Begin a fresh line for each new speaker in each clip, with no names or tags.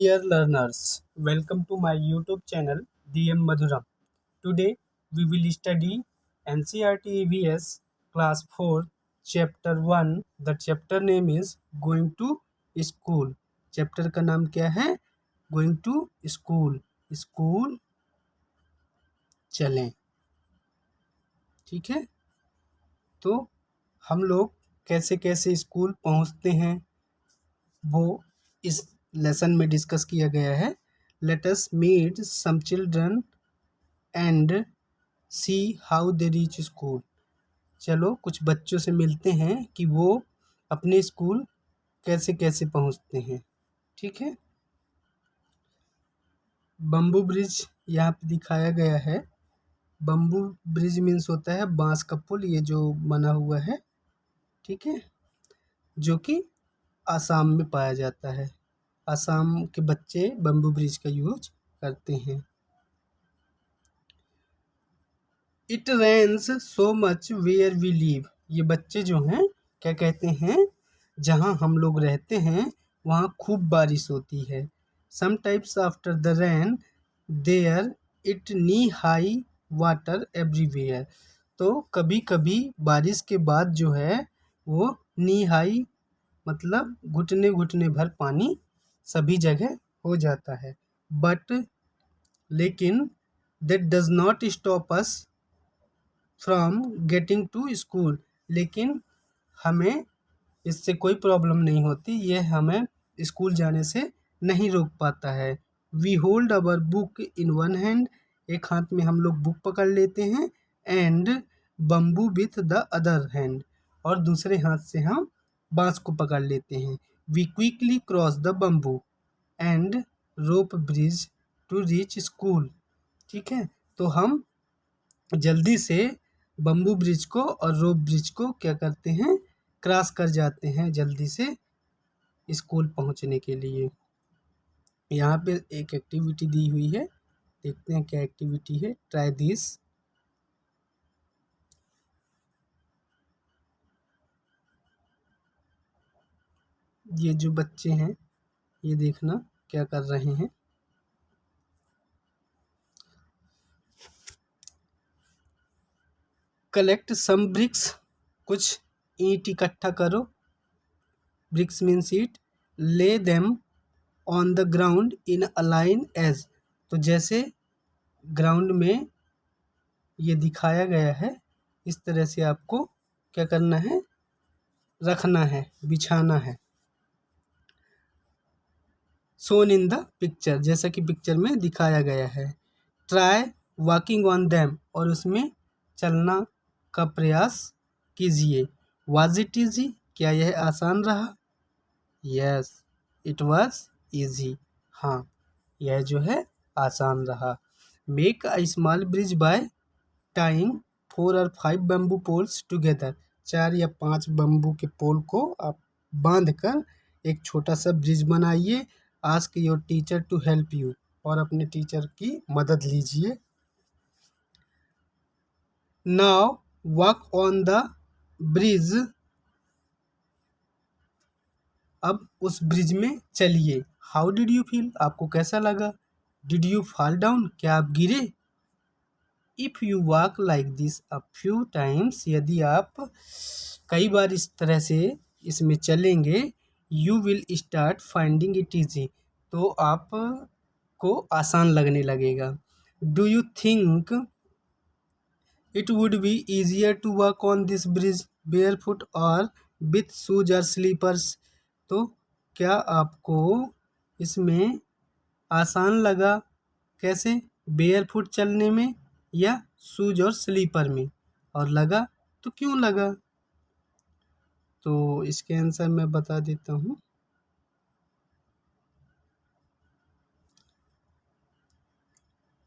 Dear learners, welcome to my YouTube channel DM Madhuram. Today we will study NCERT EVS Class 4 Chapter 1. The chapter name is Going to School. Chapter का नाम क्या है? Going to School. School चलें. ठीक है, तो हम लोग कैसे कैसे स्कूल पहुंचते हैं वो इस लेसन में डिस्कस किया गया है. Let us meet some children and see how they reach school. चलो कुछ बच्चों से मिलते हैं कि वो अपने स्कूल कैसे कैसे पहुंचते हैं. ठीक है, बम्बू ब्रिज यहाँ पे दिखाया गया है. बम्बू ब्रिज मीन्स होता है बांस का पुल, ये जो बना हुआ है. ठीक है, जो कि आसाम में पाया जाता है. आसाम के बच्चे बम्बू ब्रिज का यूज करते हैं. It rains so much where we live. ये बच्चे जो हैं क्या कहते हैं, जहाँ हम लोग रहते हैं वहाँ खूब बारिश होती है. Sometimes after the rain there it knee high water everywhere. तो कभी कभी बारिश के बाद जो है वो नी हाई मतलब घुटने घुटने भर पानी सभी जगह हो जाता है. बट लेकिन that does not stop us from getting to school. लेकिन हमें इससे कोई प्रॉब्लम नहीं होती, ये हमें स्कूल जाने से नहीं रोक पाता है. We hold our book in one hand. एक हाथ में हम लोग बुक पकड़ लेते हैं. And bamboo with the other hand. और दूसरे हाथ से हम बांस को पकड़ लेते हैं. We quickly cross the bamboo and rope bridge to reach school. ठीक है, तो हम जल्दी से बम्बू ब्रिज को और रोप ब्रिज को क्या करते हैं, क्रॉस कर जाते हैं जल्दी से स्कूल पहुंचने के लिए. यहाँ पे एक एक्टिविटी दी हुई है, देखते हैं क्या एक्टिविटी है. Try this. ये जो बच्चे हैं ये देखना क्या कर रहे हैं. Collect some bricks. कुछ ईंट इकट्ठा करो. ब्रिक्स मीन्स ईंट. Lay them on the ground in a line edge. तो जैसे ग्राउंड में ये दिखाया गया है इस तरह से आपको क्या करना है, रखना है, बिछाना है. शोन इन द पिक्चर, जैसा कि पिक्चर में दिखाया गया है. Try walking on them. और उसमें चलना का प्रयास कीजिए. Was it easy. क्या यह आसान रहा. Yes it was easy. हाँ, यह जो है आसान रहा. Make a small bridge by time 4 और 5 बम्बू पोल्स टुगेदर. 4 या 5 बम्बू के पोल को आप बांध कर एक छोटा सा ब्रिज बनाइए. Ask your teacher to help you. और अपने टीचर की मदद लीजिए. Now walk on the bridge. अब उस ब्रिज में चलिए. How did you feel. आपको कैसा लगा. Did you fall down. क्या आप गिरे. If you walk like this a few times. यदि आप कई बार इस तरह से इसमें चलेंगे, you will start finding it easy. तो आप को आसान लगने लगेगा. Do you think it would be easier to walk on this bridge barefoot और विथ शूज और स्लीपर्स. तो क्या आपको इसमें आसान लगा, कैसे, बेयर फुट चलने में या शूज और स्लीपर में. और लगा तो क्यों लगा. तो इसके आंसर मैं बता देता हूँ.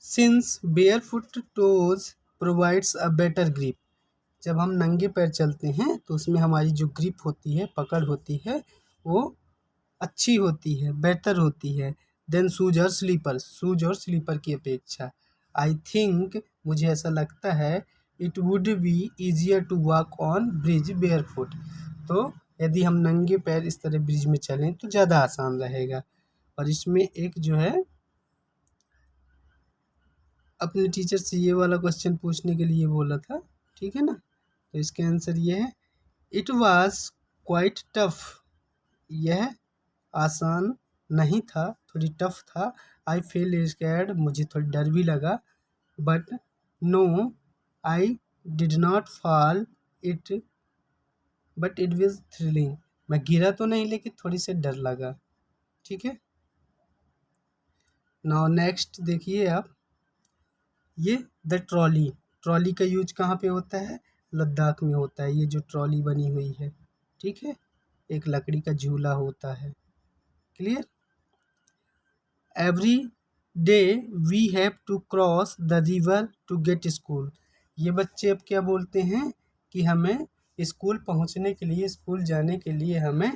Since bear foot toes provides a better grip. जब हम नंगे पैर चलते हैं तो उसमें हमारी जो ग्रिप होती है, पकड़ होती है, वो अच्छी होती है, बेहतर होती है देन शूज और स्लीपर. शूज और स्लीपर की अपेक्षा. आई थिंक, मुझे ऐसा लगता है, it would be easier to walk on bridge barefoot. तो यदि हम नंगे पैर इस तरह ब्रिज में चलें तो ज़्यादा आसान रहेगा. और इसमें एक जो है अपने टीचर से ये वाला क्वेश्चन पूछने के लिए बोला था, ठीक है ना। तो इसके आंसर ये है, इट वाज क्वाइट टफ। यह आसान नहीं था, थोड़ी टफ था। आई फील स्कैर्ड, मुझे थोड़ी डर भी लगा। But no, I did not fall it, but it was thrilling. मैं गिरा तो नहीं, लेकिन थोड़ी सी डर लगा, ठीक है। नाउ नेक्स्ट देखिए आप, ये द ट्रॉली। ट्रॉली का यूज कहाँ पे होता है? लद्दाख में होता है। ये जो ट्रॉली बनी हुई है, ठीक है, एक लकड़ी का झूला होता है। Clear? Every day we have to cross the river to get school. ये बच्चे अब क्या बोलते हैं कि हमें स्कूल पहुंचने के लिए, स्कूल जाने के लिए हमें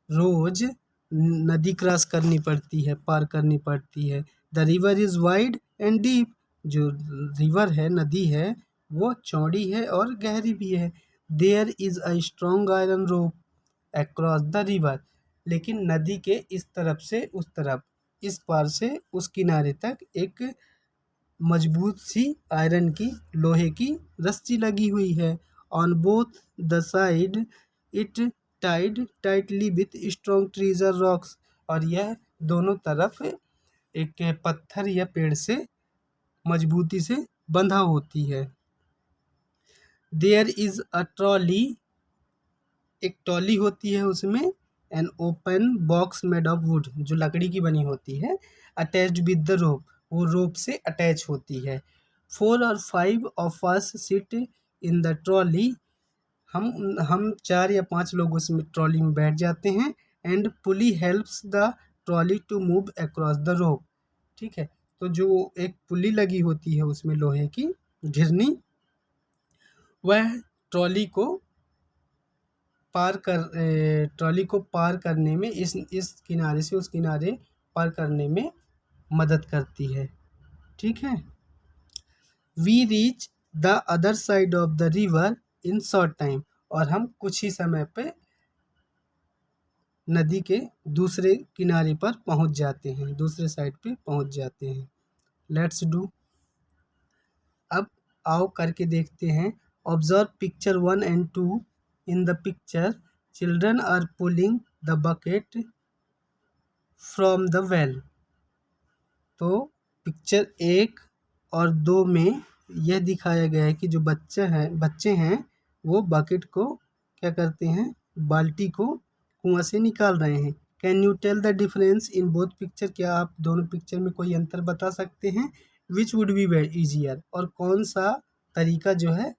रोज नदी क्रॉस करनी पड़ती है, पार करनी पड़ती है। The river is wide and deep. जो रिवर है, नदी है, वो चौड़ी है और गहरी भी है। There is a strong iron rope across the river. लेकिन नदी के इस तरफ से उस तरफ, इस पार से उस किनारे तक एक मजबूत सी आयरन की, लोहे की रस्सी लगी हुई है। On both the side it tied tightly with strong trees और रॉक्स। और यह दोनों तरफ एक पत्थर या पेड़ से मजबूती से बंधा होती है। देयर इज अ ट्रॉली, एक ट्रॉली होती है उसमें। An open box made of would, जो लकड़ी की बनी होती है। अटैच्ड विद द रोप, वो रोप से अटैच होती है। 4 और 5 of us sit in the trolley. हम 4 या 5 लोग उसमें ट्रॉली में बैठ जाते हैं। And pulley helps the trolley to move across the rope. ठीक है, तो जो एक पुली लगी होती है उसमें, लोहे की घिरनी, वह ट्रॉली को पार करने में, इस किनारे से उस किनारे पार करने में मदद करती है। ठीक है। We reach the other side of the river in short time. और हम कुछ ही समय पे नदी के दूसरे किनारे पर पहुंच जाते हैं, दूसरे साइड पे पहुंच जाते हैं। Let's do. अब आओ करके देखते हैं। Observe picture 1 and 2। In the picture children are pulling the bucket from the well. तो पिक्चर 1 और 2 में यह दिखाया गया है कि जो बच्चे हैं वो बकेट को क्या करते हैं, बाल्टी को कुआं से निकाल रहे हैं। Can you tell the difference in both picture? क्या आप दोनों पिक्चर में कोई अंतर बता सकते हैं? विच वुड बी ईजियर, और कौन सा तरीका जो है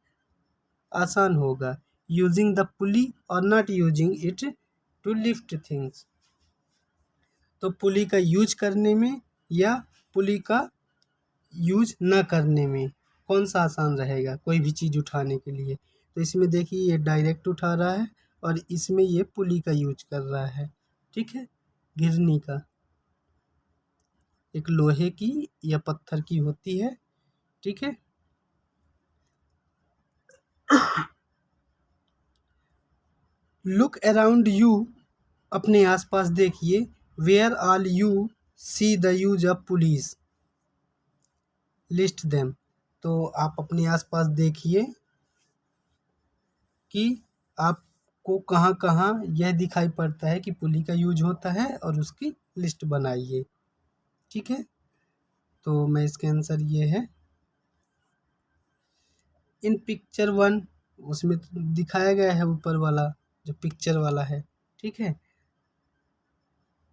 आसान होगा? यूजिंग द पुली और not using it to lift things. तो पुली का यूज करने में या पुली का यूज न करने में कौन सा आसान रहेगा कोई भी चीज़ उठाने के लिए? तो इसमें देखिए, ये डायरेक्ट उठा रहा है और इसमें ये पुली का यूज कर रहा है। ठीक है, घिरनी का, एक लोहे की या पत्थर की होती है। ठीक है। लुक अराउंड यू, अपने आसपास देखिए। Where all you see the use of pulleys, list them. तो आप अपने आसपास देखिए कि आपको कहाँ कहाँ यह दिखाई पड़ता है कि पुली का यूज होता है, और उसकी लिस्ट बनाइए। ठीक है, तो मैं इसके आंसर ये है। इन पिक्चर 1, उसमें दिखाया गया है ऊपर वाला जो पिक्चर वाला है। ठीक है,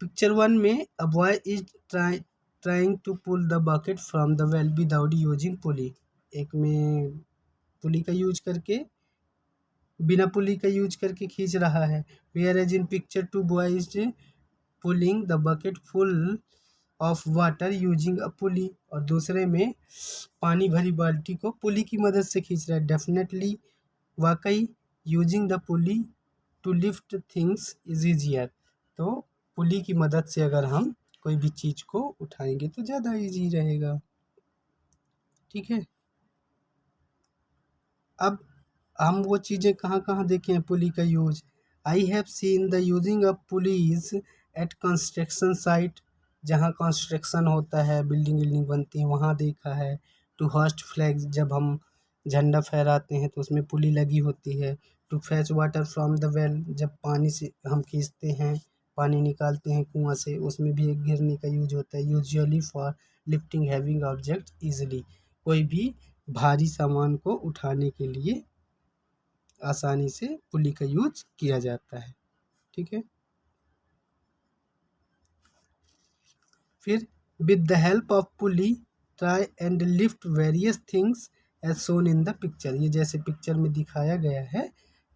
पिक्चर 1 में a boy is trying to pull the bucket from the well without using pulley. एक में पुली का यूज करके, बिना पुली का यूज करके खींच रहा है। Whereas in picture 2 boys pulling the bucket full of water using a pulley. और दूसरे में पानी भरी बाल्टी को पुली की मदद से खींच रहा है। डेफिनेटली, वाकई, using the pulley to lift things is easier. तो पुली की मदद से अगर हम कोई भी चीज़ को उठाएंगे तो ज़्यादा इजी रहेगा। ठीक है। अब हम वो चीज़ें कहाँ कहाँ देखे हैं पुली का use? I have seen the using of pulleys at construction site. जहाँ कंस्ट्रक्शन होता है, बिल्डिंग विल्डिंग बनती है वहाँ देखा है। टू होस्ट फ्लैग्स, जब हम झंडा फहराते हैं तो उसमें पुली लगी होती है। To fetch water from the well, जब पानी से हम खींचते हैं, पानी निकालते हैं कुआं से, उसमें भी एक गिरने का यूज होता है। Usually for lifting having object easily, कोई भी भारी सामान को उठाने के लिए आसानी से पुली का यूज किया जाता है। ठीक है। फिर with the help of pulley try and lift various things as shown in the picture, ये जैसे पिक्चर में दिखाया गया है।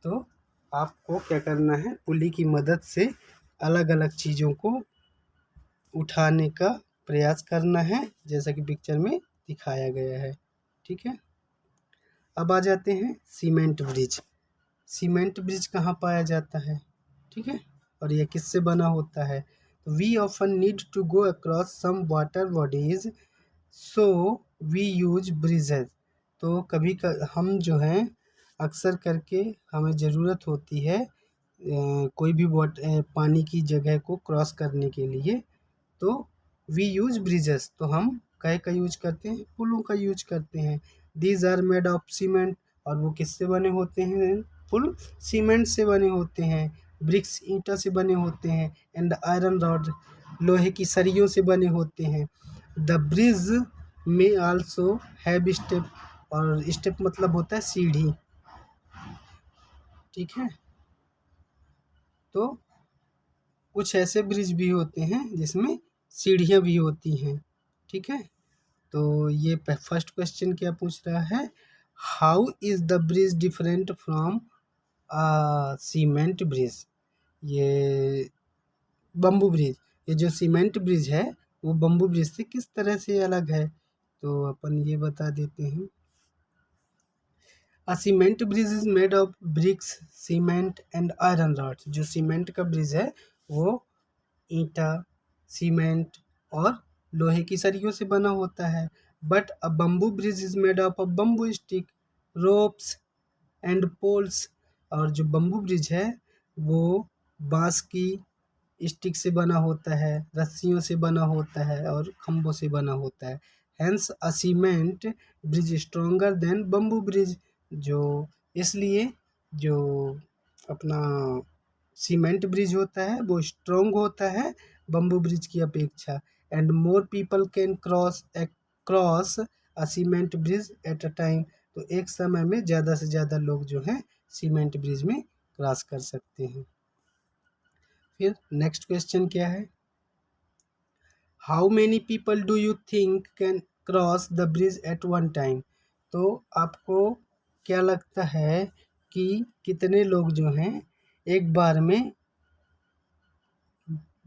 तो आपको क्या करना है, पुली की मदद से अलग अलग चीज़ों को उठाने का प्रयास करना है, जैसा कि पिक्चर में दिखाया गया है। ठीक है। अब आ जाते हैं सीमेंट ब्रिज। सीमेंट ब्रिज कहाँ पाया जाता है, ठीक है, और यह किससे बना होता है। We often need to go across some water bodies, so we use bridges. तो कभी हम जो हैं अक्सर करके हमें ज़रूरत होती है कोई भी पानी की जगह को क्रॉस करने के लिए, तो वी यूज ब्रिजेस, तो हम कै का यूज करते हैं, पुलों का यूज करते हैं। These are made of cement, और वो किससे बने होते हैं, पुल सीमेंट से बने होते हैं। ब्रिक्स ईंटा से बने होते हैं। एंड आयरन रॉड, लोहे की सरियों से बने होते हैं। द ब्रिज में आल्सो हैव स्टेप, और स्टेप मतलब होता है सीढ़ी। ठीक है। तो कुछ ऐसे ब्रिज भी होते हैं जिसमें सीढ़ियाँ भी होती हैं। ठीक है। तो ये फर्स्ट क्वेश्चन क्या पूछ रहा है, how is the bridge different from cement bridge. ये बम्बू ब्रिज, ये जो सीमेंट ब्रिज है वो बम्बू ब्रिज से किस तरह से अलग है, तो अपन ये बता देते हैं। A cement bridge is made of bricks, cement and iron rods. जो सीमेंट का ब्रिज है वो ईंटा, सीमेंट और लोहे की सरियों से बना होता है। But a bamboo bridge is made of a bamboo stick, ropes and poles. और जो बम्बू ब्रिज है वो बांस की स्टिक से बना होता है, रस्सियों से बना होता है और खम्भों से बना होता है। हेंस अ cement bridge stronger then bamboo bridge. जो इसलिए जो अपना सीमेंट ब्रिज होता है वो स्ट्रोंग होता है बम्बू ब्रिज की अपेक्षा। And more people can cross a cement bridge at a time. तो एक समय में ज़्यादा से ज़्यादा लोग जो हैं सीमेंट ब्रिज में क्रॉस कर सकते हैं। फिर नेक्स्ट क्वेश्चन क्या है, how many people do you think can cross the bridge at one time. तो आपको क्या लगता है कि कितने लोग जो हैं एक बार में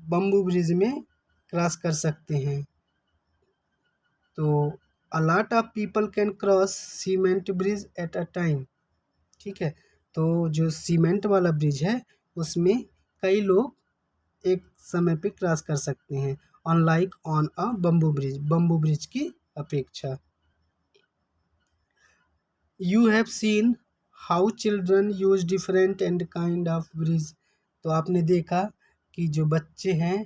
बम्बू ब्रिज में क्रॉस कर सकते हैं। तो a lot of people can cross cement bridge at a time. ठीक है। तो जो सीमेंट वाला ब्रिज है उसमें कई लोग एक समय पे क्रॉस कर सकते हैं, unlike on a bamboo bridge, bamboo bridge की अपेक्षा। You have seen how children use different and kind of bridge. तो आपने देखा कि जो बच्चे हैं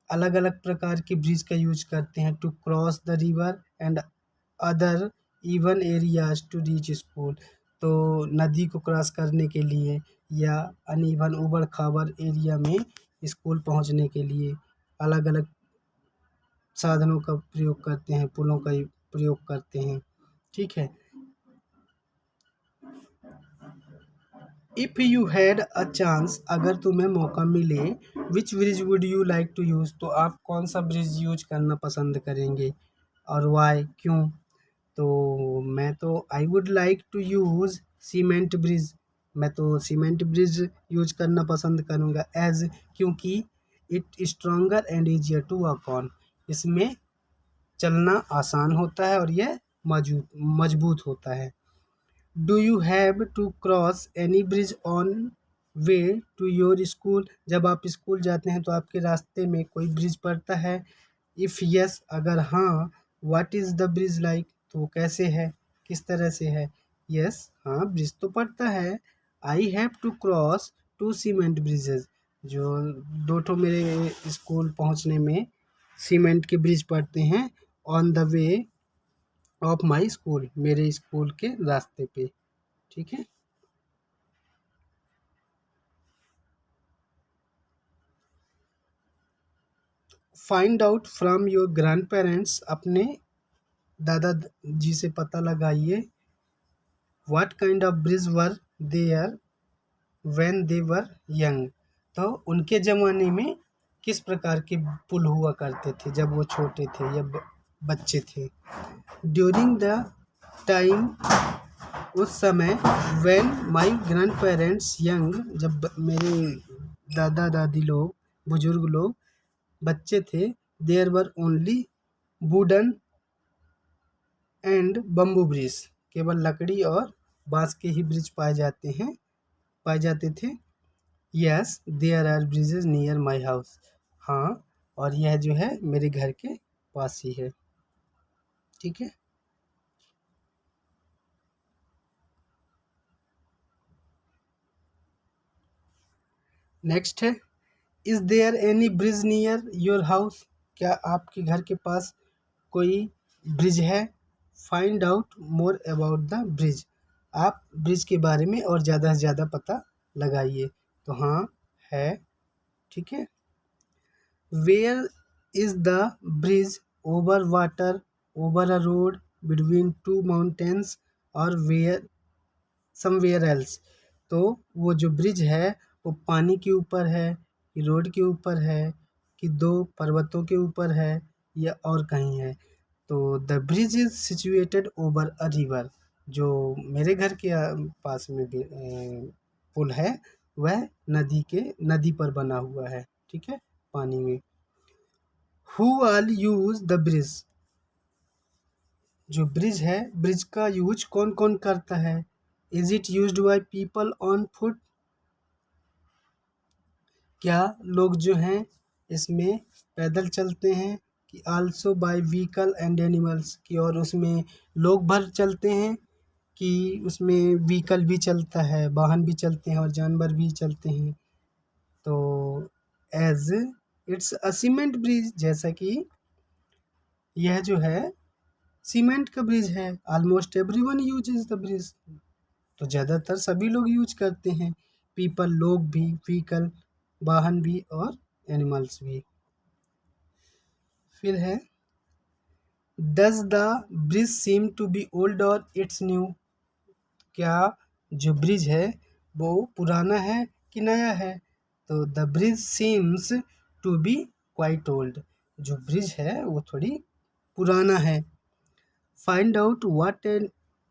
अलग अलग प्रकार के ब्रिज का यूज करते हैं to cross the river and other even areas to reach school. तो नदी को क्रॉस करने के लिए या अनइवन उबड़ खाबड़ एरिया में स्कूल पहुंचने के लिए अलग अलग साधनों का प्रयोग करते हैं, पुलों का प्रयोग करते हैं। ठीक है। If you had a chance, अगर तुम्हें मौका मिले, which bridge would you like to use, तो आप कौन सा ब्रिज यूज करना पसंद करेंगे और वाई, क्यों। तो मैं तो I would like to use cement bridge. मैं तो सीमेंट ब्रिज यूज करना पसंद करूँगा एज, क्योंकि it stronger and easier to walk on. इसमें चलना आसान होता है और यह मजबूत होता है। Do you have to cross any bridge on way to your school. जब आप स्कूल जाते हैं तो आपके रास्ते में कोई ब्रिज पड़ता है। इफ़ यस, अगर हाँ, what is the bridge like, तो कैसे है, किस तरह से है। यस, हाँ, ब्रिज तो पड़ता है। I have to cross two cement bridges. जो दो ठो मेरे स्कूल पहुंचने में सीमेंट के ब्रिज पढ़ते हैं on the way of my school, मेरे स्कूल के रास्ते पे। ठीक है। Find out from your grandparents, अपने दादा जी से पता लगाइए what kind of bridge were there when they were young, तो उनके ज़माने में किस प्रकार के पुल हुआ करते थे जब वो छोटे थे या बच्चे थे। ड्यूरिंग द टाइम, उस समय, when my grandparents young, जब मेरे दादा दादी लोग, बुजुर्ग लोग बच्चे थे, there were only wooden and bamboo bridge, केवल लकड़ी और बांस के ही ब्रिज पाए जाते थे। Yes there are bridges near my house, हाँ, और यह जो है मेरे घर के पास ही है। ठीक है। नेक्स्ट है, is there any bridge near your house, क्या आपके घर के पास कोई ब्रिज है। Find out more about the bridge, आप ब्रिज के बारे में और ज़्यादा से ज़्यादा पता लगाइए। तो हाँ है। ठीक है। Where is the bridge over water, over a road, between two mountains, और वेयर समवेयर एल्स, तो वो जो ब्रिज है वो पानी के ऊपर है कि रोड के ऊपर है कि दो पर्वतों के ऊपर है या और कहीं है। तो the bridge is situated over a river, जो मेरे घर के पास में भी पुल है वह नदी पर बना हुआ है। ठीक है, पानी में। Who all use the bridge, जो ब्रिज है ब्रिज का यूज कौन कौन करता है। Is it used by people on foot, क्या लोग जो हैं इसमें पैदल चलते हैं कि also by vehicle and animals, की और उसमें लोग भर चलते हैं कि उसमें व्हीकल भी चलता है, वाहन भी चलते हैं और जानवर भी चलते हैं। तो as it's a cement bridge, जैसा कि यह जो है सीमेंट का ब्रिज है, almost everyone uses the bridge, तो ज़्यादातर सभी लोग यूज करते हैं, पीपल लोग भी, व्हीकल वाहन भी और एनिमल्स भी। फिर है, does the bridge seem to be old और इट्स न्यू, क्या जो ब्रिज है वो पुराना है कि नया है। तो the bridge seems to be quite old, जो ब्रिज है वो थोड़ी पुराना है। Find out what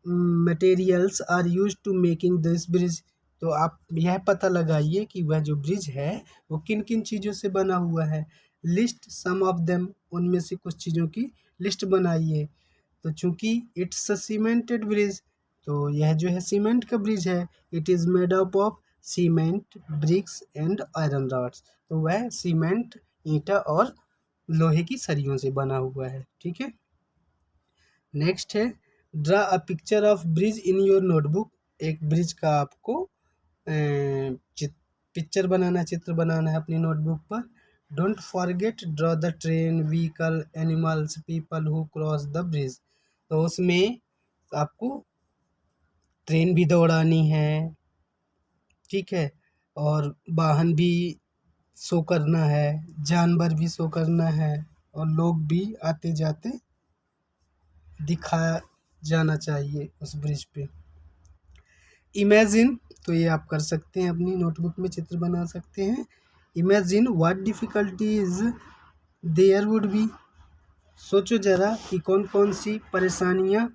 materials are use to making this bridge, तो आप यह पता लगाइए कि वह जो ब्रिज है वो किन किन चीज़ों से बना हुआ है। लिस्ट सम ऑफ देम, उनमें से कुछ चीज़ों की लिस्ट बनाइए। तो चूंकि इट्स अ सीमेंटेड ब्रिज, तो यह जो है सीमेंट का ब्रिज है। It is made up of cement, bricks and iron rods, तो वह सीमेंट, ईंटा और लोहे की सरियों से बना हुआ है। ठीक है। नेक्स्ट है, draw a picture of bridge in your notebook, एक ब्रिज का आपको पिक्चर बनाना, चित्र बनाना है अपनी नोटबुक पर। Don't forget draw the train, vehicle, animals, people who cross the bridge, तो उसमें आपको ट्रेन भी दौड़ानी है, ठीक है, और वाहन भी शो करना है, जानवर भी शो करना है, और लोग भी आते जाते दिखाया जाना चाहिए उस ब्रिज पे। इमेजिन, तो ये आप कर सकते हैं, अपनी नोटबुक में चित्र बना सकते हैं। Imagine what difficulties there would be, सोचो ज़रा कि कौन कौन सी परेशानियाँ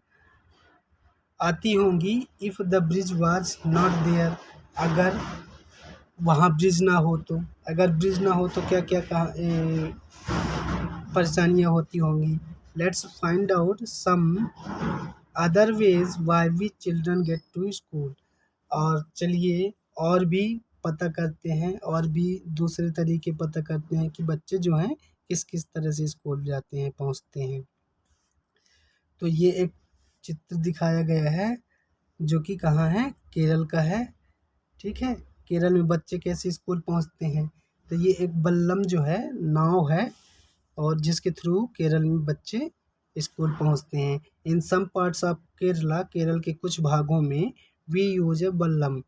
आती होंगी if the bridge was not there, अगर वहाँ ब्रिज ना हो तो। अगर ब्रिज ना हो तो क्या क्या परेशानियाँ होती होंगी। Let's find out some other ways why we children get to school, और चलिए और भी पता करते हैं, और भी दूसरे तरीके पता करते हैं कि बच्चे जो हैं किस किस तरह से स्कूल जाते हैं, पहुंचते हैं। तो ये एक चित्र दिखाया गया है जो कि कहाँ है, केरल का है। ठीक है, केरल में बच्चे कैसे स्कूल पहुंचते हैं। तो ये एक बल्लम जो है, नाव है, और जिसके थ्रू केरल में बच्चे स्कूल पहुंचते हैं। In some parts of Kerala, Kerala के कुछ भागों में वी यूज ए बल्लम,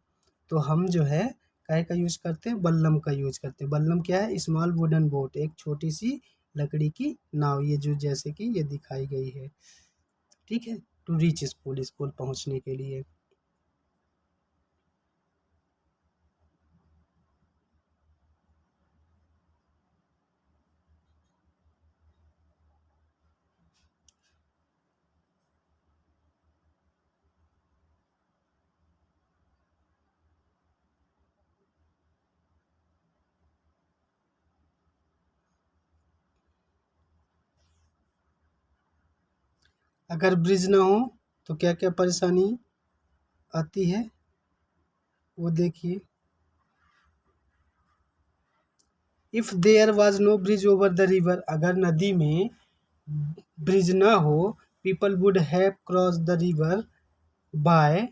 तो हम जो है काहे का यूज करते हैं, बल्लम का यूज करते हैं। बल्लम क्या है, स्मॉल वुडन बोट, एक छोटी सी लकड़ी की नाव, ये जो जैसे कि ये दिखाई गई है, ठीक है, टू रीच स्कूल, स्कूल पहुंचने के लिए। अगर ब्रिज ना हो तो क्या क्या परेशानी आती है, वो देखिए। If there was no bridge over the river, अगर नदी में ब्रिज ना हो, people would have cross the river by,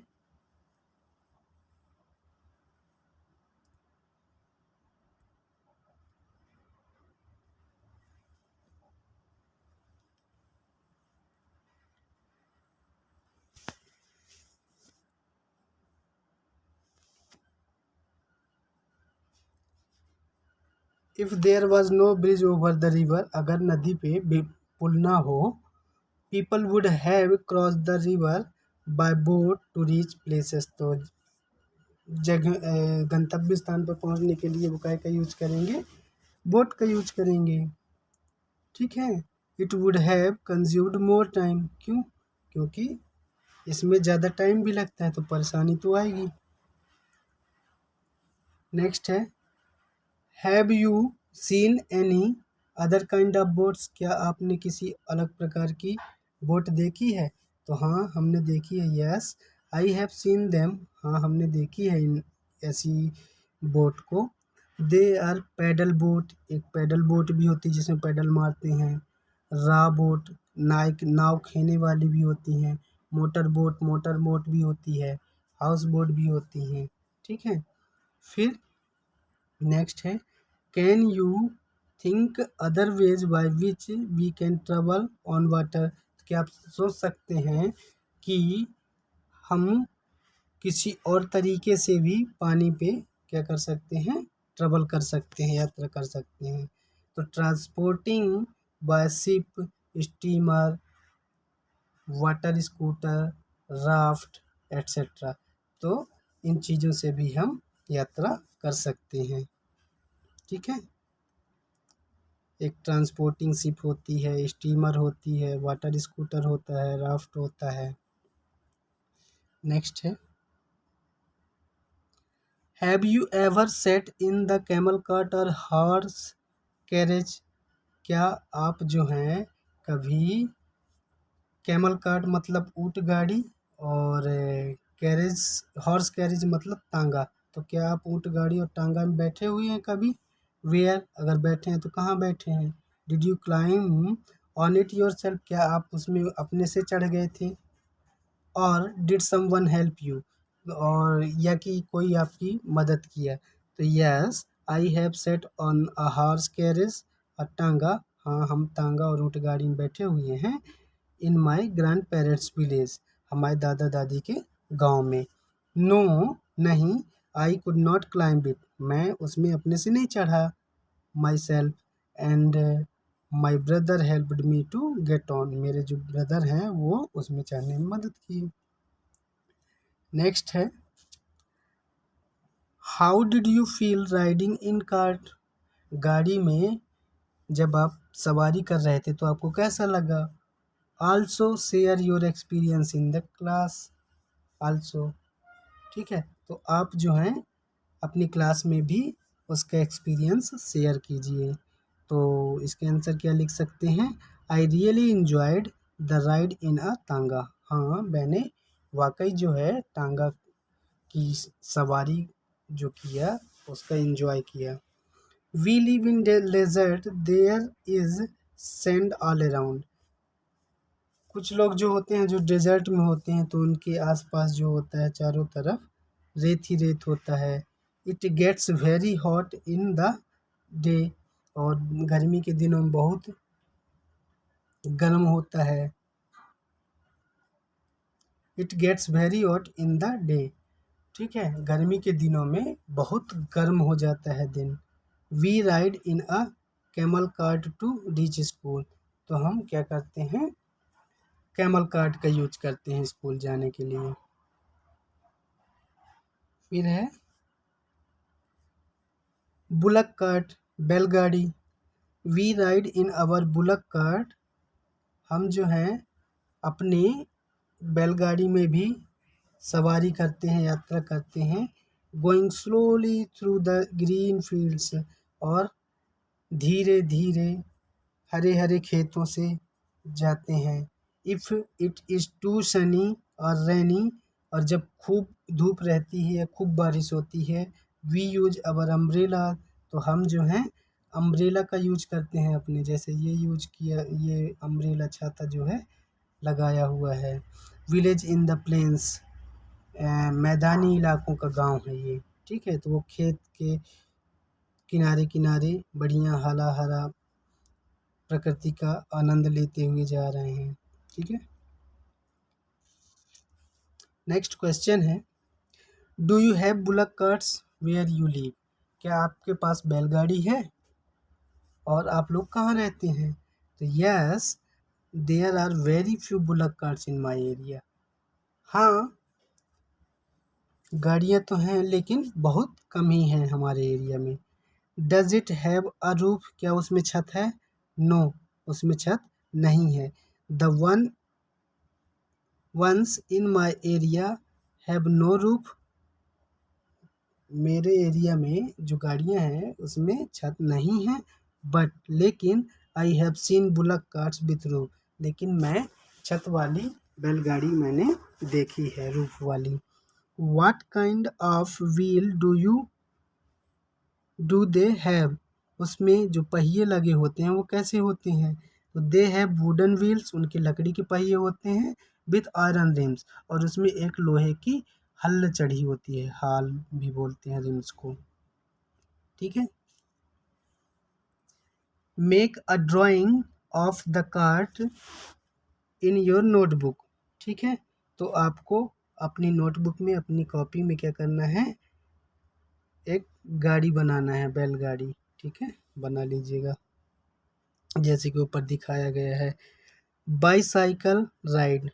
if there was no bridge over the river, अगर नदी पे पुल ना हो, people would have cross the river by boat to reach places, तो जगह गंतव्य स्थान पर पहुंचने के लिए वो काय का यूज करेंगे, बोट का यूज करेंगे, ठीक है। It would have consumed more time, क्यों, क्योंकि इसमें ज़्यादा टाइम भी लगता है, तो परेशानी तो आएगी। नेक्स्ट है, have you seen any other kind of boats, क्या आपने किसी अलग प्रकार की बोट देखी है, तो हाँ हमने देखी है, yes I have seen them, हाँ हमने देखी है इन ऐसी बोट को। दे आर पैडल बोट, एक पैडल बोट भी होती है जिसमें पैडल मारते हैं, रा बोट, नाव खेने वाली भी होती हैं, मोटर बोट भी होती है, हाउस बोट भी होती हैं, ठीक है। फिर नेक्स्ट है, can you think other ways by which we can travel on water, क्या आप सोच सकते हैं कि हम किसी और तरीके से भी पानी पे क्या कर सकते हैं, ट्रेवल कर सकते हैं, यात्रा कर सकते हैं। तो transporting by ship, steamer, water scooter, raft etcetera, तो इन चीज़ों से भी हम यात्रा कर सकते हैं, ठीक है। एक ट्रांसपोर्टिंग शिप होती है, स्टीमर होती है, वाटर स्कूटर होता है, राफ्ट होता है। नेक्स्ट है, have you ever set in the camel cart और हॉर्स कैरेज, क्या आप जो हैं कभी कैमल कार्ट मतलब ऊँट गाड़ी, और कैरेज, हॉर्स कैरेज मतलब तांगा, तो क्या आप ऊँट गाड़ी और तांगा में बैठे हुए हैं कभी, वेयर, अगर बैठे हैं तो कहाँ बैठे हैं, did you climb on it your self, क्या आप उसमें अपने से चढ़ गए थे, और डिड समवन हेल्प यू, और या कि कोई आपकी मदद किया, तो yes I have set on a horse carriage, और टांगा, हाँ हम तांगा और ऊँट गाड़ी में बैठे हुए हैं, in my grandparents village, हमारे दादा दादी के गांव में। नो, नहीं, I could not climb it, मैं उसमें अपने से नहीं चढ़ा, माई सेल्फ, and my brother helped me to get on, मेरे जो ब्रदर हैं वो उसमें चढ़ने में मदद की। नेक्स्ट है, how did you feel riding in cart, गाड़ी में जब आप सवारी कर रहे थे तो आपको कैसा लगा, also share your experience in the class, also, ठीक है, तो आप जो हैं अपनी क्लास में भी उसका एक्सपीरियंस शेयर कीजिए। तो इसके आंसर क्या लिख सकते हैं, I really enjoyed the ride in a tonga, हाँ मैंने वाकई जो है टांगा की सवारी जो किया उसका एंजॉय किया। We live in desert, there is sand all around, कुछ लोग जो होते हैं जो डेजर्ट में होते हैं तो उनके आसपास जो होता है चारों तरफ रेत ही रेत होता है। It gets very hot in the day, और गर्मी के दिनों में बहुत गर्म होता है। It gets very hot in the day. ठीक है, गर्मी के दिनों में बहुत गर्म हो जाता है दिन। We ride in a camel cart to reach school. तो हम क्या करते हैं, कैमल कार्ट का यूज करते हैं स्कूल जाने के लिए। फिर है बुलक कार्ट, बैलगाड़ी। We ride in our bullock cart. हम जो है अपनी बैलगाड़ी में भी सवारी करते हैं, यात्रा करते हैं। Going slowly through the green fields. और धीरे धीरे हरे हरे खेतों से जाते हैं। If it is too sunny और रैनी। और जब खूब धूप रहती है या खूब बारिश होती है, वी यूज अवर अम्ब्रेला। तो हम जो हैं अम्ब्रेला का यूज करते हैं अपने, जैसे ये यूज किया, ये अम्ब्रेला छाता जो है लगाया हुआ है। विलेज इन द प्लेन्स, मैदानी इलाकों का गांव है ये। ठीक है, तो वो खेत के किनारे किनारे बढ़िया हरा हरा प्रकृति का आनंद लेते हुए जा रहे हैं। ठीक है, नेक्स्ट क्वेश्चन है, do you have bullock carts where you live. क्या आपके पास बैलगाड़ी है और आप लोग कहाँ रहते हैं। तो yes, there are very few bullock carts in my area. हाँ, गाड़ियाँ तो हैं लेकिन बहुत कम ही हैं हमारे एरिया में। Does it have a roof. क्या उसमें छत है। नो, उसमें छत नहीं है। The ones in my area have no roof. मेरे एरिया में जो गाड़ियाँ हैं उसमें छत नहीं है। बट लेकिन आई have scene bullock carts with roof. लेकिन मैं छत वाली बैलगाड़ी मैंने देखी है, रूफ वाली। What kind of wheel do they have. उसमें जो पहिए लगे होते हैं वो कैसे होते हैं। तो दे हैव वुडन व्हील्स, उनके लकड़ी के पहिए होते हैं। विथ आयरन रिम्स, और उसमें एक लोहे की हल चढ़ी होती है, हाल भी बोलते हैं रिम्स को। ठीक है, make a drying of the cart in your notebook. ठीक है, तो आपको अपनी नोटबुक में, अपनी कॉपी में क्या करना है, एक गाड़ी बनाना है, बैलगाड़ी। ठीक है, बना लीजिएगा जैसे कि ऊपर दिखाया गया है। Bicycle ride.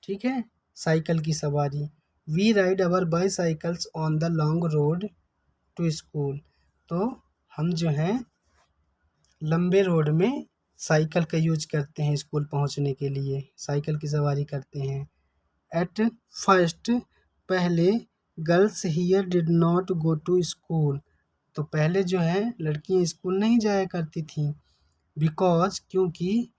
ठीक है, साइकिल की सवारी। We ride our bicycles on the long road to school. तो हम जो हैं लंबे रोड में साइकिल का यूज करते हैं स्कूल पहुंचने के लिए, साइकिल की सवारी करते हैं। एट फर्स्ट, पहले, girls here did not go to school. तो पहले जो है लड़कियां स्कूल नहीं जाया करती थी। बिकॉज, क्योंकि,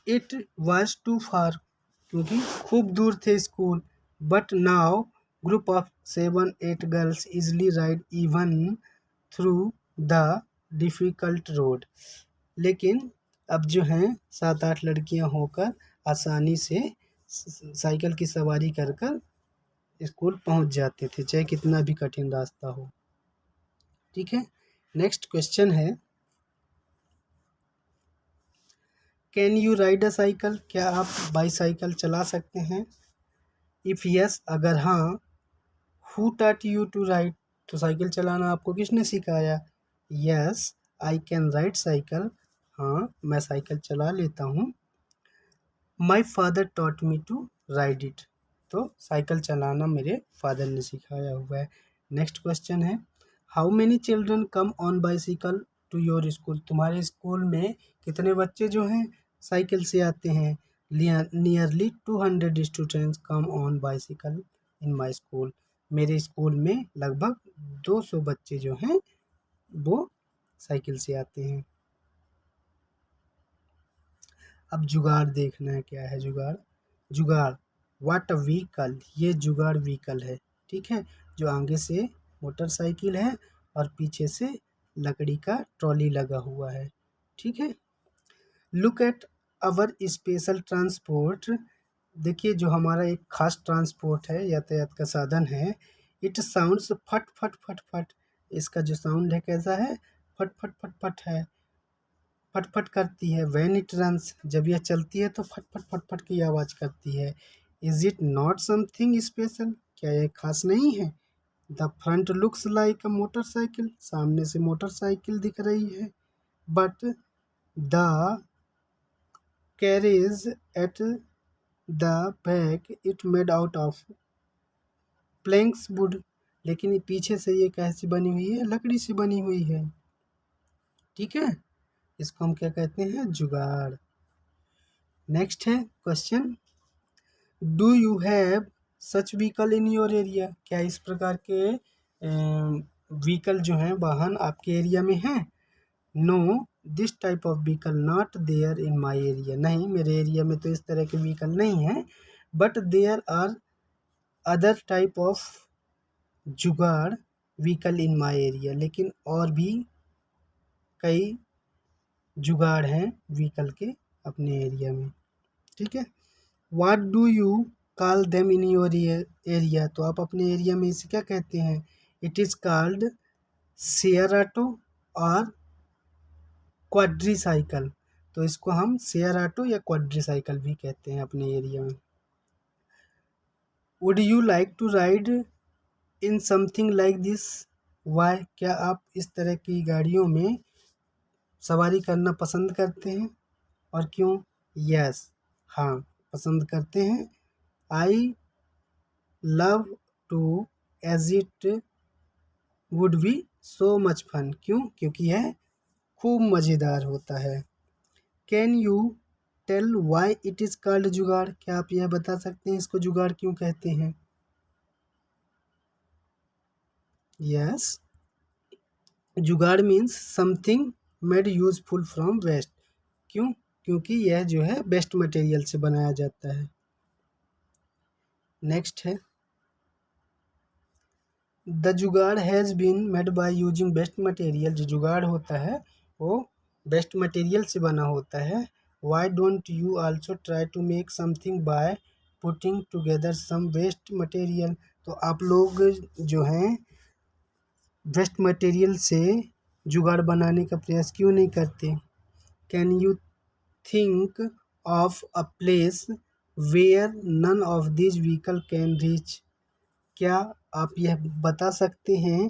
इट वॉज टू फार, क्योंकि खूब दूर थे school. But now group of 7-8 girls easily ride even through the difficult road. लेकिन अब जो हैं 7-8 लड़कियां होकर आसानी से साइकिल की सवारी कर कर स्कूल पहुंच जाते थे, चाहे कितना भी कठिन रास्ता हो। ठीक है, नेक्स्ट क्वेश्चन है, can you ride a cycle. क्या आप बाईसाइकिल चला सकते हैं। इफ़ यस, अगर हाँ, who taught you to ride. तो साइकिल चलाना आपको किसने सिखाया। Yes, I can ride cycle. हाँ, मैं साइकिल चला लेता हूँ। My father taught me to ride it. तो साइकिल चलाना मेरे फादर ने सिखाया हुआ है। नेक्स्ट क्वेश्चन है, how many children come on bicycle to your school. तुम्हारे स्कूल में कितने बच्चे जो हैं साइकिल से आते हैं। Nearly 200 students come on bicycle in my school. मेरे स्कूल में लगभग 200 बच्चे जो हैं वो साइकिल से आते हैं। अब जुगाड़ देखना है, क्या है जुगाड़। जुगाड़, व्हाट अ व्हीकल। ये जुगाड़ व्हीकल है। ठीक है, जो आगे से मोटरसाइकिल है और पीछे से लकड़ी का ट्रॉली लगा हुआ है। ठीक है, look at our special transport. देखिए, जो हमारा एक खास ट्रांसपोर्ट है, यातायात का साधन है। इट साउंड्स फट फट फट फट। इसका जो साउंड है कैसा है, फट फट फट फट है, फट फट करती है। व्हेन इट रन्स, जब यह चलती है तो फट फट फट फट की आवाज़ करती है। Is it not something special, क्या यह खास नहीं है। The front looks like a motorcycle, सामने से मोटरसाइकिल दिख रही है। But the carriage at the back it made out of Planck's would, लेकिन ये पीछे से ये कैसी बनी हुई है, लकड़ी से बनी हुई है। ठीक है, इसको हम क्या कहते हैं, जुगाड़। नेक्स्ट है question, do you have such vehicle in your area, क्या इस प्रकार के व्हीकल जो हैं, वाहन आपके एरिया में हैं। No this type of vehicle not there in my area, नहीं मेरे एरिया में तो इस तरह के व्हीकल नहीं हैं। But there are other type of jugaad vehicle in my area, लेकिन और भी कई जुगाड़ हैं व्हीकल के अपने एरिया में। ठीक है, what do you call them in your area, तो आप अपने एरिया में इसे क्या कहते हैं। It is called share auto और क्वाड्रीसाइकिल, तो इसको हम शेयर ऑटो या क्वाड्रीसाइकिल भी कहते हैं अपने एरिया में। Would you like to ride in something like this, why, क्या आप इस तरह की गाड़ियों में सवारी करना पसंद करते हैं और क्यों। यस, हाँ पसंद करते हैं। I love to as it would be so much fun, क्यों, क्योंकि यह खूब मज़ेदार होता है। Can you tell why it is called jugaad, क्या आप यह बता सकते हैं इसको जुगाड़ क्यों कहते हैं। Yes, jugaad means something made useful from waste, क्यों, क्योंकि यह जो है बेस्ट मटेरियल से बनाया जाता है। नेक्स्ट है, the jugaad has been made by using waste material, जो जुगाड़ होता है वो बेस्ट मटेरियल से बना होता है। Why don't you also try to make something by putting together some waste material, तो आप लोग जो हैं वेस्ट मटेरियल से जुगाड़ बनाने का प्रयास क्यों नहीं करते। Can you think of a place where none of this vehicle can reach, क्या आप यह बता सकते हैं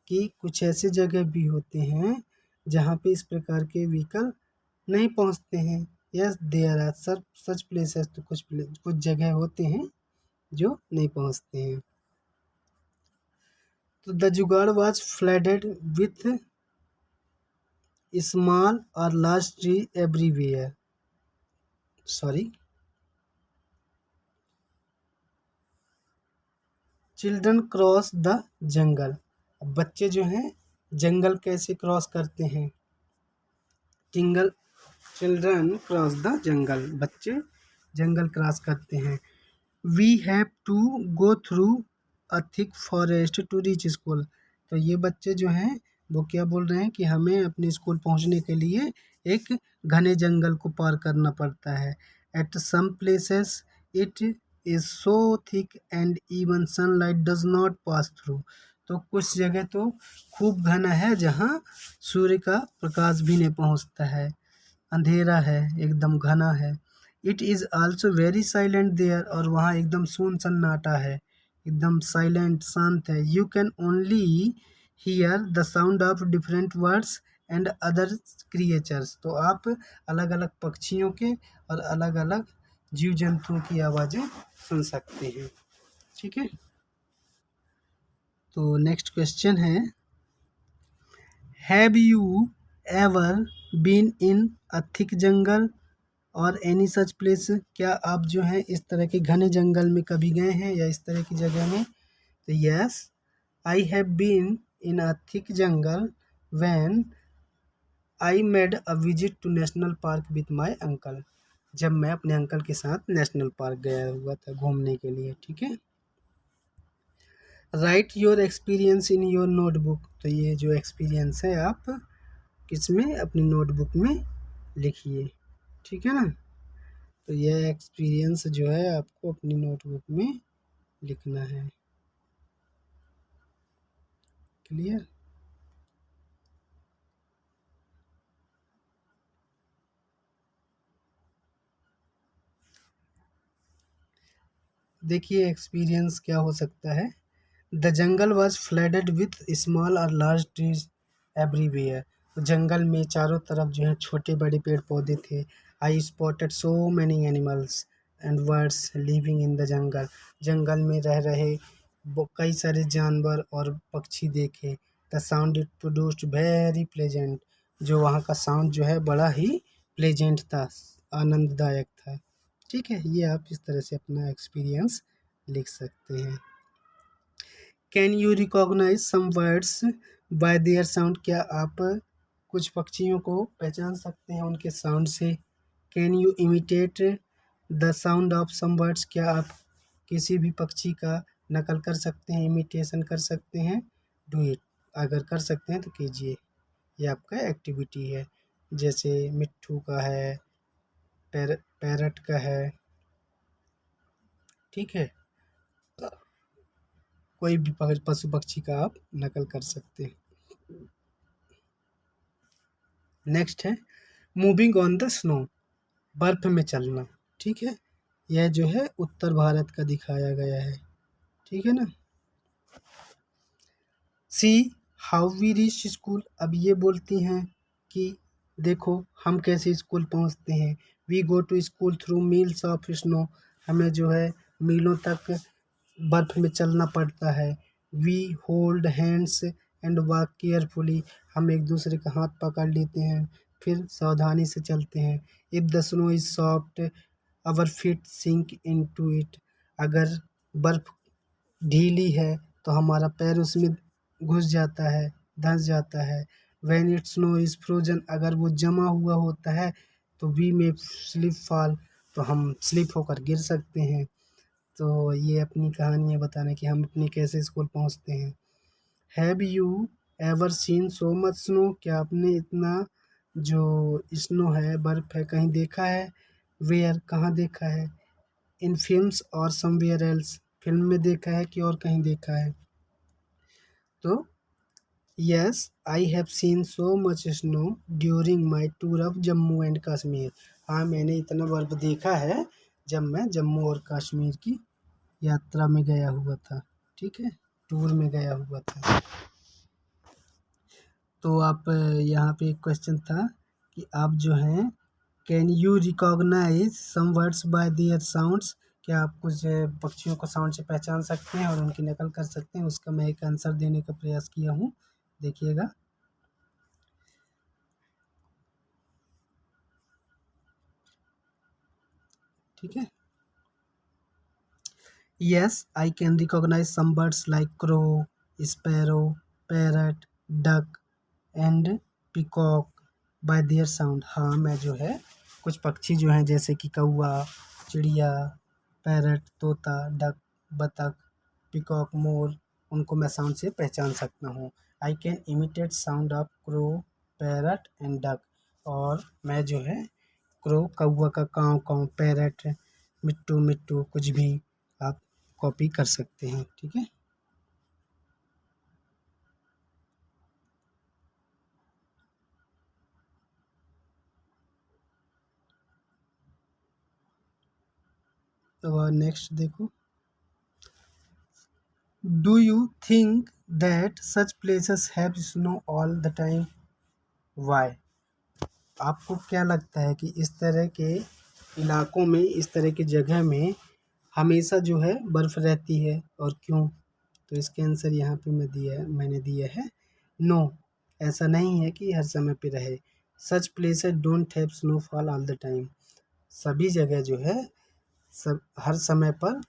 कि कुछ ऐसे जगह भी होते हैं जहाँ पे इस प्रकार के व्हीकल नहीं पहुँचते हैं। Yes there are such places, तो कुछ जगह होते हैं जो नहीं पहुँचते हैं। तो the jugaad was flooded with small और large tree everywhere, sorry, children cross the jungle, बच्चे जो हैं जंगल कैसे क्रॉस करते हैं। Tingle children cross the jungle, बच्चे जंगल क्रॉस करते हैं। We have to go through a thick forest to reach school, तो ये बच्चे जो हैं वो क्या बोल रहे हैं कि हमें अपने स्कूल पहुंचने के लिए एक घने जंगल को पार करना पड़ता है। At some places it is so thick and even sunlight does not pass through, तो कुछ जगह तो खूब घना है जहाँ सूर्य का प्रकाश भी नहीं पहुँचता है, अंधेरा है, एकदम घना है। It is also very silent there, और वहाँ एकदम सुन सन्नाटा है, एकदम साइलेंट शांत है। You can only here the sound of different words and other creatures, तो आप अलग अलग पक्षियों के और अलग अलग जीव जंतुओं की आवाज़ें सुन सकते हैं। ठीक है, तो नेक्स्ट क्वेश्चन है, have you ever been in a thick jungle or any such place, क्या आप जो हैं इस तरह के घने जंगल में कभी गए हैं या इस तरह की जगह में। तो yes, I have been in a thick jungle when I made a visit to national park with my uncle, जब मैं अपने अंकल के साथ नेशनल पार्क गया हुआ था घूमने के लिए। ठीक है, right your experience in your notebook, तो ये जो एक्सपीरियंस है आप किसमें, अपनी नोटबुक में लिखिए। ठीक है ना, तो यह एक्सपीरियंस जो है आपको अपनी नोटबुक में लिखना है। क्लियर। देखिए एक्सपीरियंस क्या हो सकता है। The jungle was flooded with small और लार्ज ट्रीज एवरीवेयर। तो जंगल में चारों तरफ जो है छोटे बड़े पेड़ पौधे थे। I spotted so many animals and birds living in the jungle. जंगल में रह रहे कई सारे जानवर और पक्षी देखे। The sound it produced very pleasant. जो वहाँ का साउंड जो है बड़ा ही प्लेजेंट था, आनंददायक था। ठीक है, ये आप इस तरह से अपना एक्सपीरियंस लिख सकते हैं। Can you recognize some words by their sound. क्या आप कुछ पक्षियों को पहचान सकते हैं उनके साउंड से। Can you imitate the sound of some words. क्या आप किसी भी पक्षी का नकल कर सकते हैं, इमिटेशन कर सकते हैं। Do it. अगर कर सकते हैं तो कीजिए, ये आपका एक्टिविटी है। जैसे मिट्ठू का है, पैरट का है। ठीक है, कोई भी पशु पक्षी का आप नकल कर सकते हैं। नेक्स्ट है मूविंग ऑन द स्नो। बर्फ में चलना। ठीक है, यह जो है उत्तर भारत का दिखाया गया है। ठीक है ना। See how we reach school. अब ये बोलती हैं कि देखो हम कैसे स्कूल पहुंचते हैं। We go to school through miles of snow. हमें जो है मीलों तक बर्फ में चलना पड़ता है। We hold hands and walk carefully. हम एक दूसरे का हाथ पकड़ लेते हैं, फिर सावधानी से चलते हैं। If the snow is soft our feet sink into it. अगर बर्फ ढीली है तो हमारा पैर उसमें घुस जाता है, धंस जाता है। When it snow is frozen. अगर वो जमा हुआ होता है तो वी में स्लिप फॉल। तो हम स्लिप होकर गिर सकते हैं। तो ये अपनी कहानी है बताने कि हम अपने कैसे स्कूल पहुंचते हैं। Have you ever seen so much snow. क्या आपने इतना जो स्नो है, बर्फ है, कहीं देखा है। वेयर, कहाँ देखा है। इन फिल्म्स और समवेयर एल्स। फिल्म में देखा है कि और कहीं देखा है। तो yes I have scene so much snow during my tour of Jammu and Kashmir. हाँ, मैंने इतना बर्फ देखा है जब मैं जम्मू और कश्मीर की यात्रा में गया हुआ था। ठीक है, टूर में गया हुआ था। तो आप यहाँ पे एक क्वेश्चन था कि आप जो हैं can you recognize some words by their sounds. क्या आप कुछ पक्षियों को साउंड से पहचान सकते हैं और उनकी नकल कर सकते हैं। उसका मैं एक आंसर देने का प्रयास किया हूँ, देखिएगा। ठीक है, yes I can recognize some birds like crow, sparrow, parrot, duck and peacock by their sound. हाँ, मैं जो है कुछ पक्षी जो हैं जैसे कि कौवा, चिड़िया, पैरट, तोता, डक, बतख, पिकॉक, मोर, उनको मैं साउंड से पहचान सकता हूँ। I can imitate sound of crow, parrot and duck. और मैं जो है क्रो, कौवा का काँव काँव, पैरट, मिट्टू मिट्टू, कुछ भी आप कॉपी कर सकते हैं। ठीक है, तो नेक्स्ट देखो। Do you think that such places have snow all the time. Why. आपको क्या लगता है कि इस तरह के इलाकों में, इस तरह की जगह में हमेशा जो है बर्फ़ रहती है और क्यों। तो इसके आंसर यहाँ पे मैंने दिया है नो। ऐसा नहीं है कि हर समय पे रहे। Such places don't have snowfall all the time. सभी जगह जो है सब हर समय पर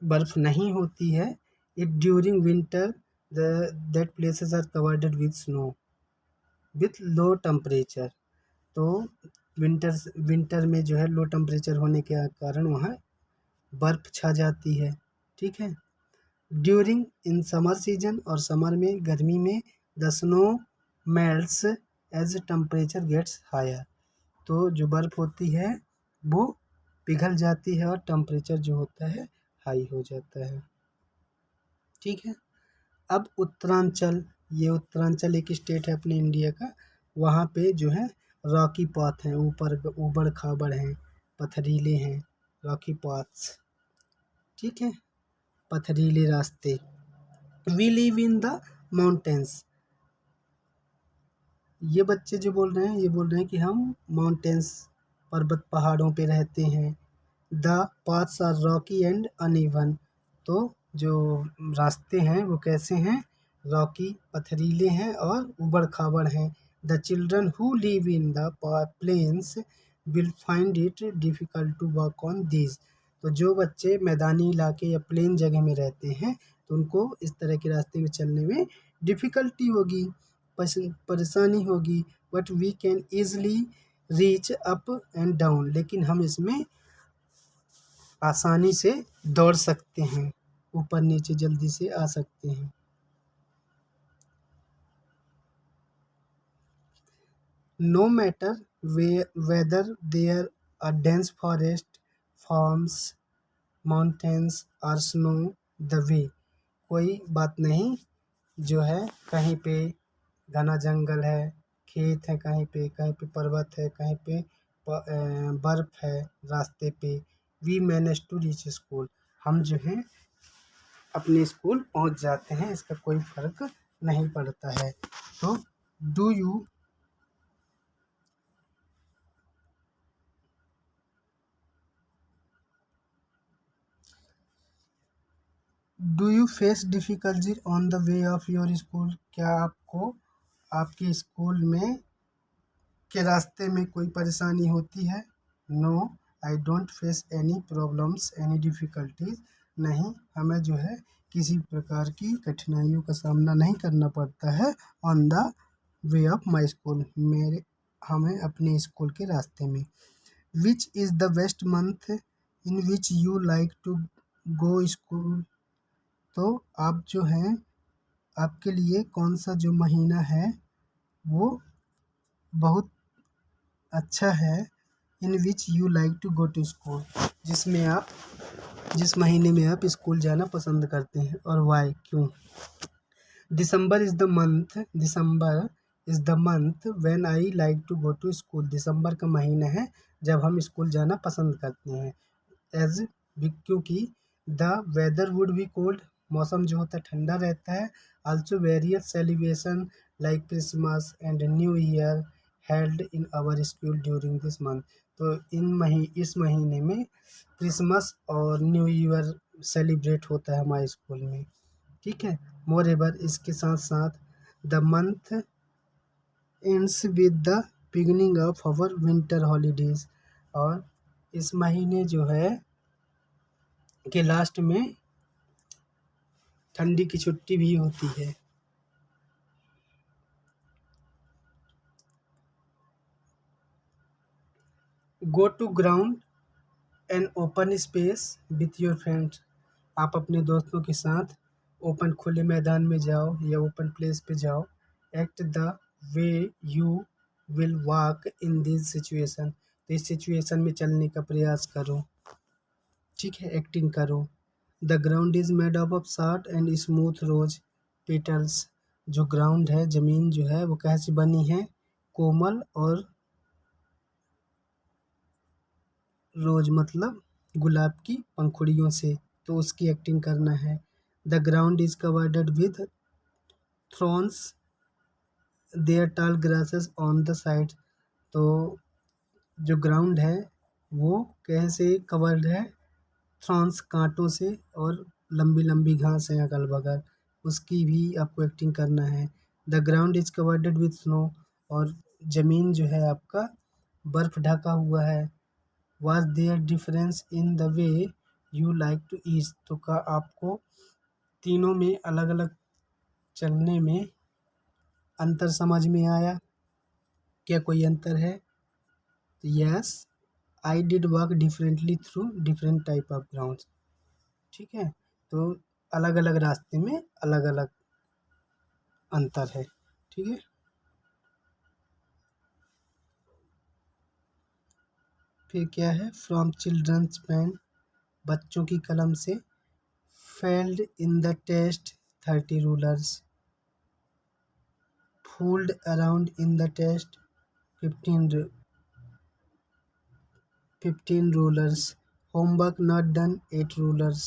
बर्फ़ नहीं होती है। It during winter that places are covered with snow with low temperature. तो विंटर में जो है लो टेम्परेचर होने के कारण वहाँ बर्फ़ छा जाती है। ठीक है, ड्यूरिंग इन समर सीजन, और समर में, गर्मी में, the snow melts as temperature gets higher. तो जो बर्फ़ होती है वो पिघल जाती है और टेम्परेचर जो होता है हाई हो जाता है। ठीक है, अब उत्तरांचल। ये उत्तरांचल एक स्टेट है अपने इंडिया का। वहाँ पे जो है रॉकी पाथ हैं, ऊपर ऊबड़ खाबड़ हैं, पथरीले हैं, रॉकी पाथ्स, ठीक है, पथरीले रास्ते। We live in the mountains, ये बच्चे जो बोल रहे हैं ये बोल रहे हैं कि हम माउंटेन्स पर्वत पहाड़ों पे रहते हैं। The paths are rocky and uneven, तो जो रास्ते हैं वो कैसे हैं, रॉकी पथरीले हैं और उबड़ खाबड़ हैं। The children who live in the plains will find it difficult to walk on these, तो जो बच्चे मैदानी इलाके या प्लेन जगह में रहते हैं तो उनको इस तरह के रास्ते में चलने में डिफ़िकल्टी होगी, परेशानी होगी। But we can easily reach up and down, लेकिन हम इसमें आसानी से दौड़ सकते हैं, ऊपर नीचे जल्दी से आ सकते हैं। No matter whether there a dense forest, farms, mountains और स्नो द वे, कोई बात नहीं, जो है कहीं पे घना जंगल है, खेत है, कहीं पे पर्वत है, कहीं पे बर्फ है रास्ते पे। We manage to reach school, हम जो है अपने स्कूल पहुंच जाते हैं, इसका कोई फर्क नहीं पड़ता है। तो do you do you face difficulty on the way of your school, क्या आपको आपके स्कूल में के रास्ते में कोई परेशानी होती है। No I don't face any problems any difficulties, नहीं हमें जो है किसी प्रकार की कठिनाइयों का सामना नहीं करना पड़ता है on the way of my school, मेरे हमें अपने स्कूल के रास्ते में। Which is the best month in which you like to go school, तो आप जो हैं आपके लिए कौन सा जो महीना है वो बहुत अच्छा है। In which you like to go to school, जिस महीने में आप स्कूल जाना पसंद करते हैं, और वाई क्यों। December is the month when I like to go to school, दिसंबर का महीना है जब हम स्कूल जाना पसंद करते हैं। एज क्योंकि the weather would be cold, मौसम जो होता है ठंडा रहता है। Also various celebration like Christmas and New Year held in our school during this month, तो इस महीने में क्रिसमस और न्यू ईयर सेलिब्रेट होता है हमारे स्कूल में, ठीक है। मोर एवर इसके साथ साथ the month ends with the beginning of our winter holidays, और इस महीने जो है के लास्ट में ठंडी की छुट्टी भी होती है। Go to ground an open space with your friends, आप अपने दोस्तों के साथ ओपन खुले मैदान में जाओ या ओपन प्लेस पे जाओ। Act the way you will walk in this situation, तो इस सिचुएशन में चलने का प्रयास करो, ठीक है, एक्टिंग करो। The ground is made up of soft and smooth rose petals, जो ग्राउंड है ज़मीन जो है वो कैसे बनी है, कोमल और रोज मतलब गुलाब की पंखुड़ियों से, तो उसकी एक्टिंग करना है। The ground is covered with thorns there tall grasses on the side, तो जो ग्राउंड है वो कैसे कवर्ड है, थ्रॉन्स कांटों से, और लंबी लंबी घास है अगल बगल, उसकी भी आपको एक्टिंग करना है। The ground is covered with snow, और ज़मीन जो है आपका बर्फ़ ढका हुआ है। Was there difference in the way you like to eat, तो का आपको तीनों में अलग अलग चलने में अंतर समझ में आया, क्या कोई अंतर है। Yes I did walk differently through different type of grounds, ठीक है, तो अलग अलग रास्ते में अलग अलग अंतर है, ठीक है। फिर क्या है, फ्रॉम चिल्ड्रंस पेन, बच्चों की कलम से। Failed in the test 30 rulers, fooled around in the test 15 rulers, homework not done, 8 rulers.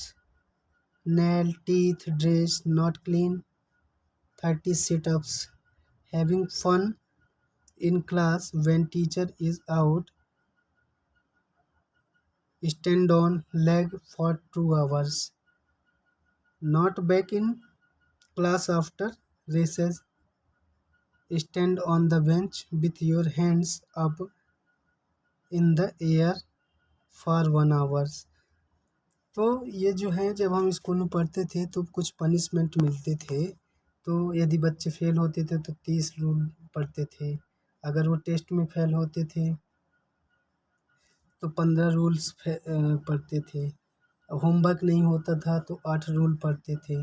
Nail, teeth, dress not clean, 30 sit-ups. Having fun in class when teacher is out, stand on leg for 2 hours. Not back in class after recess, stand on the bench with your hands up in the air for 1 hour. तो ये जो है, जब हम school में पढ़ते थे तो कुछ पनिशमेंट मिलते थे। तो यदि बच्चे फेल होते थे तो 30 रूल पढ़ते थे। अगर वो टेस्ट में फेल होते थे तो 15 रूल्स पढ़ते थे। होमवर्क नहीं होता था तो 8 रूल पढ़ते थे।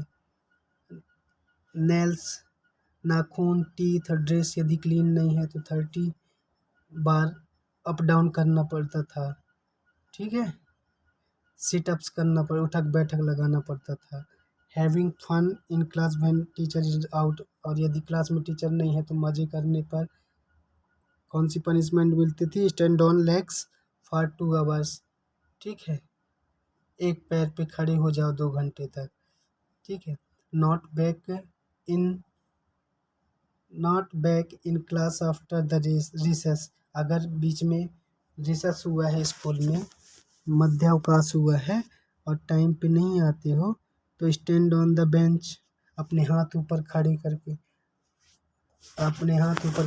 नेल्स, नाखून, टीथ, ड्रेस यदि क्लीन नहीं है तो 30 बार अप डाउन करना पड़ता था। ठीक है, सिटअप्स करना पड़ उठक बैठक लगाना पड़ता था। Having fun in class when teacher is out, और यदि क्लास में टीचर नहीं है तो मज़े करने पर कौन सी पनिशमेंट मिलती थी? Stand on legs for 2 hours. ठीक है, एक पैर पे खड़े हो जाओ 2 घंटे तक। ठीक है। Not back in not back in class after the recess, अगर बीच में रिसेस हुआ है स्कूल में, मध्यावकाश हुआ है और टाइम पे नहीं आते हो तो स्टैंड ऑन द बेंच, अपने हाथ ऊपर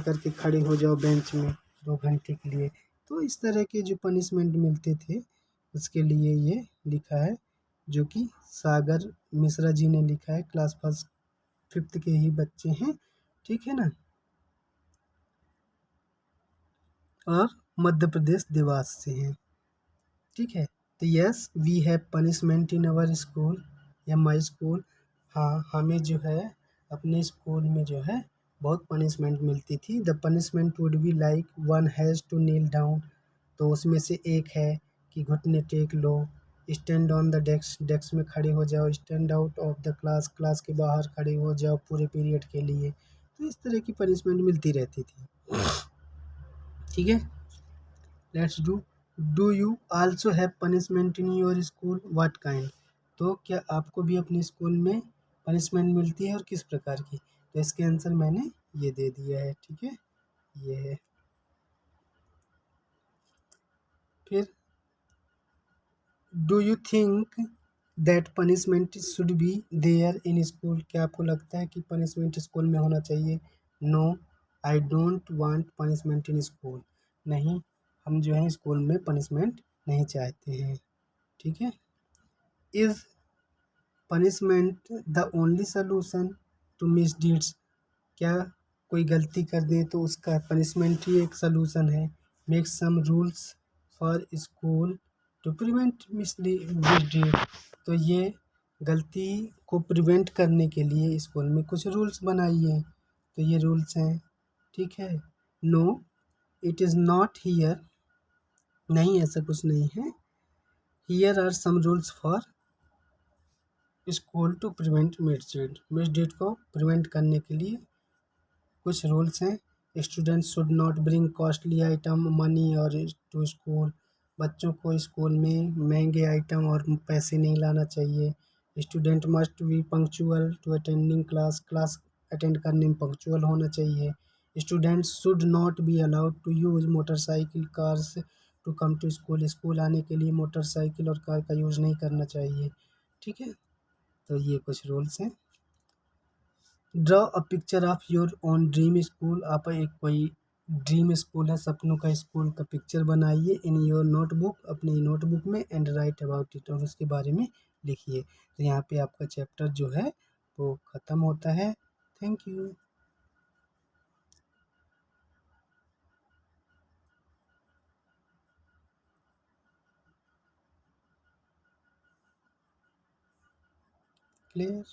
करके खड़े हो जाओ बेंच में 2 घंटे के लिए। तो इस तरह के जो पनिशमेंट मिलते थे उसके लिए ये लिखा है, जो कि सागर मिश्रा जी ने लिखा है। क्लास फर्स्ट 5th के ही बच्चे हैं। ठीक है ना, और मध्य प्रदेश देवास से हैं। ठीक है, तो yes we have punishment in our school या माई स्कूल। हाँ, हमें जो है अपने स्कूल में जो है बहुत पनिशमेंट मिलती थी। The punishment would be like one has to kneel down, तो उसमें से एक है कि घुटने टेक लो। Stand on the desk, desk में खड़े हो जाओ। Stand out of the class, class के बाहर खड़े हो जाओ पूरे पीरियड के लिए। तो इस तरह की पनिशमेंट मिलती रहती थी। ठीक है, let's do you also have punishment in your school, what kind? तो क्या आपको भी अपने स्कूल में पनिशमेंट मिलती है और किस प्रकार की? तो इसके आंसर मैंने ये दे दिया है। ठीक है, ये है। फिर do you think that punishment should be there in school? क्या आपको लगता है कि पनिशमेंट स्कूल में होना चाहिए? No, I don't want punishment in school. नहीं, हम जो है स्कूल में पनिशमेंट नहीं चाहते हैं। ठीक है। Is punishment the only solution to misdeeds? क्या कोई गलती कर दे तो उसका पनिशमेंट ही एक सलूशन है? Make some rules for school to prevent misdeed, तो ये गलती को प्रिवेंट करने के लिए स्कूल में कुछ रूल्स बनाइए। तो ये रूल्स हैं। ठीक है। No, it is not here, नहीं ऐसा कुछ नहीं है। Here are some rules for school to prevent misdeed, misdeed को प्रिवेंट करने के लिए कुछ रूल्स हैं। Students should not bring costly item money or to school, बच्चों को स्कूल में महंगे आइटम और पैसे नहीं लाना चाहिए। Student must be punctual to attending class, class attend करने में पंक्चुअल होना चाहिए। Students should not be allowed to use motorcycle cars to come to school, school आने के लिए मोटरसाइकिल और कार का यूज़ नहीं करना चाहिए। ठीक है, तो ये कुछ रूल्स हैं। Draw a picture of your own dream school, आप एक कोई ड्रीम स्कूल है, सपनों का स्कूल का पिक्चर बनाइए इन योर नोटबुक, अपनी नोटबुक में, एंड राइट अबाउट इट, और उसके बारे में लिखिए। तो यहाँ पे आपका चैप्टर जो है वो ख़त्म होता है। Thank you. क्लियर।